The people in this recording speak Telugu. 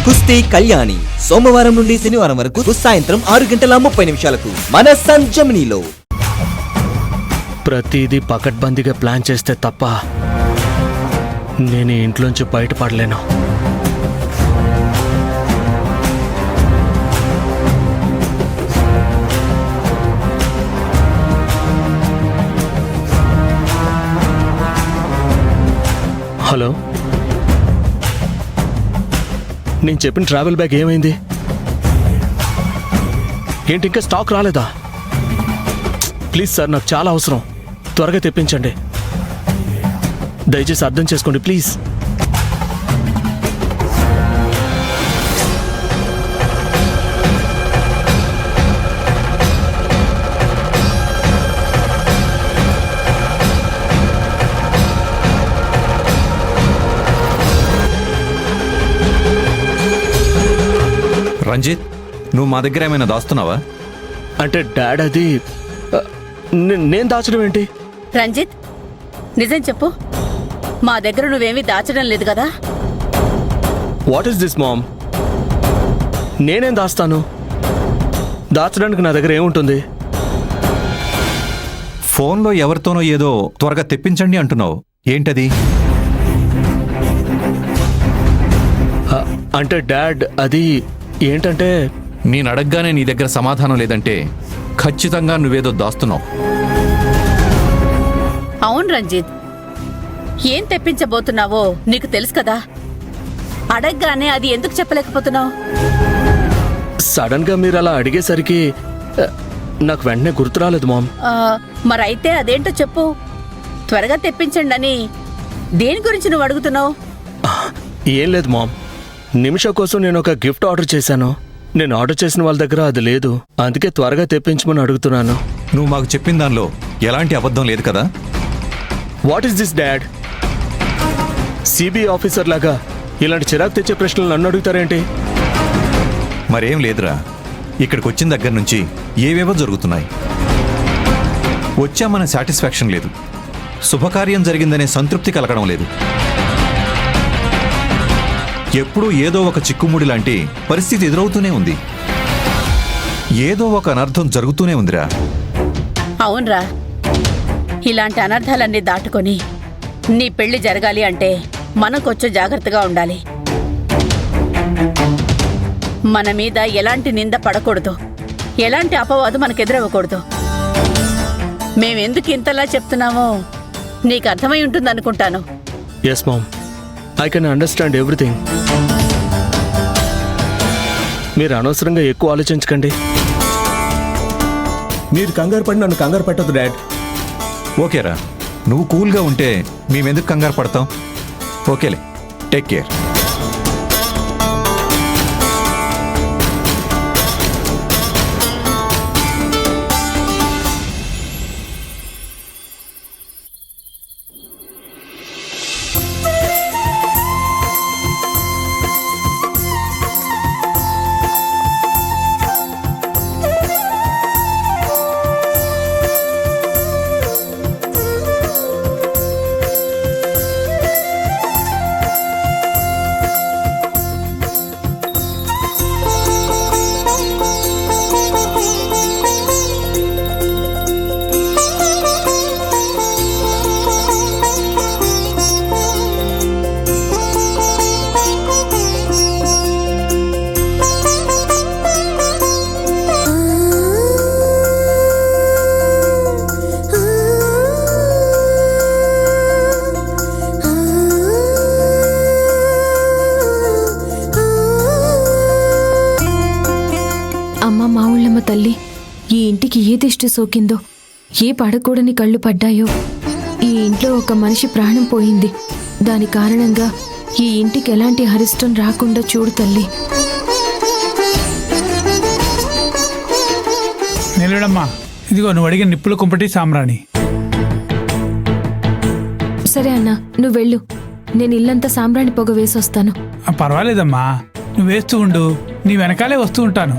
కుస్తీ కళ్యాణి సోమవారం నుండి శనివారం వరకు సాయంత్రం 6:30 మన సన్ జెమినీలో. ప్రతిదీ పకడ్బందీగా ప్లాన్ చేస్తే తప్ప నేను ఇంట్లోంచి బయటపడలేను. హలో, నేను చెప్పిన ట్రావెల్ బ్యాగ్ ఏమైంది? ఏంటి ఇంకా స్టాక్ రాలేదా? ప్లీజ్ సార్, నాకు చాలా అవసరం, త్వరగా తెప్పించండి. దయచేసి అర్థం చేసుకోండి ప్లీజ్. రంజిత్, నువ్వు మా దగ్గర ఏమైనా దాస్తున్నావా? అంటే డాడ్, అది నేను దాచడం ఏంటి? రంజిత్, నిజం చెప్పు, మా దగ్గర నువ్వేమీ దాచడం లేదు కదా? What is this mom? నేనేం దాస్తాను? దాచడానికి నా దగ్గర ఏముంటుంది? ఫోన్లో ఎవరితోనో ఏదో త్వరగా తెప్పించండి అంటున్నావు, ఏంటది? అంటే డాడ్, అది ఏంటంటే, నేను అడగగానే నీ దగ్గర సమాధానం లేదంటే ఖచ్చితంగా నువ్వేదో దాస్తున్నావు. అవును రంజిత్, ఏం తెప్పించబోతున్నావో నీకు తెలుసు కదా. అడగగానే అది ఎందుకు చెప్పలేకపోతున్నావు? సడన్ గా మీరు అలా అడిగేసరికి నాకు వెంటనే గుర్తు రాలేదు మామ్. మరైతే అదేంటో చెప్పు, త్వరగా తెప్పించండి అని దేని గురించి నువ్వు అడుగుతున్నావు? ఏం లేదు మామ్, నిమిష కోసం నేను ఒక గిఫ్ట్ ఆర్డర్ చేశాను. నేను ఆర్డర్ చేసిన వాళ్ళ దగ్గర అది లేదు, అందుకే త్వరగా తెప్పించమని అడుగుతున్నాను. నువ్వు మాకు చెప్పిన దానిలో ఎలాంటి అబద్ధం లేదు కదా? What is this dad? CBI officer లాగా ఇలాంటి చిరాకు తెచ్చే ప్రశ్నలు నన్ను అడుగుతారేంటి? మరేం లేదురా, ఇక్కడికి వచ్చిన దగ్గర నుంచి ఏవేవో జరుగుతున్నాయి. వచ్చామనే సాటిస్ఫాక్షన్ లేదు, శుభకార్యం జరిగిందనే సంతృప్తి కలగడం లేదు. ఎప్పుడూ ఏదో ఒక చిక్కుముడి లాంటి పరిస్థితి ఎదురవుతూనే ఉంది. ఏదో ఒక అనర్థం జరుగుతూనే ఉందిరా. అవునరా, ఇలాంటి అనర్థాలన్నీ దాటుకొని నీ పెళ్లి జరగాలి అంటే మనం కొంచెం జాగ్రత్తగా ఉండాలి. మన మీద ఎలాంటి నింద పడకూడదు, ఎలాంటి అపవాదు మనకెదురవ్వకూడదు. మేమెందుకు ఇంతలా చెప్తున్నామో నీకు అర్థమై ఉంటుందనుకుంటాను. Yes ma'am, I can understand everything. మీరు అనవసరంగా ఎక్కువ ఆలోచించకండి. మీరు కంగారు పడి నన్ను కంగారు పెట్టదు డాడ్. ఓకేరా, నువ్వు కూల్గా ఉంటే మేమెందుకు కంగారు పడతాం? ఓకేలే, టేక్ కేర్. తల్లి, ఈ ఇంటికి ఏ దిష్టి సోకిందో, ఏ పడకూడని కళ్ళు పడ్డాయో. ఈ ఇంట్లో ఒక మనిషి ప్రాణం పోయింది. దాని కారణంగా ఈ ఇంటికి ఎలాంటి అరిష్టం రాకుండా చూడు తల్లి. నిలడమ్మా, ఇదిగో నువ్వు అడిగిన నిప్పుల కుంపటి సాంబ్రాణి. సరే అన్నా, నువ్వు వెళ్ళు, నేను ఇల్లంతా సాంబ్రాణి పొగ వేసొస్తాను. పర్వాలేదమ్మా, నువ్వు వేస్తూ ఉండు, నీ వెనకాలే వస్తూ ఉంటాను.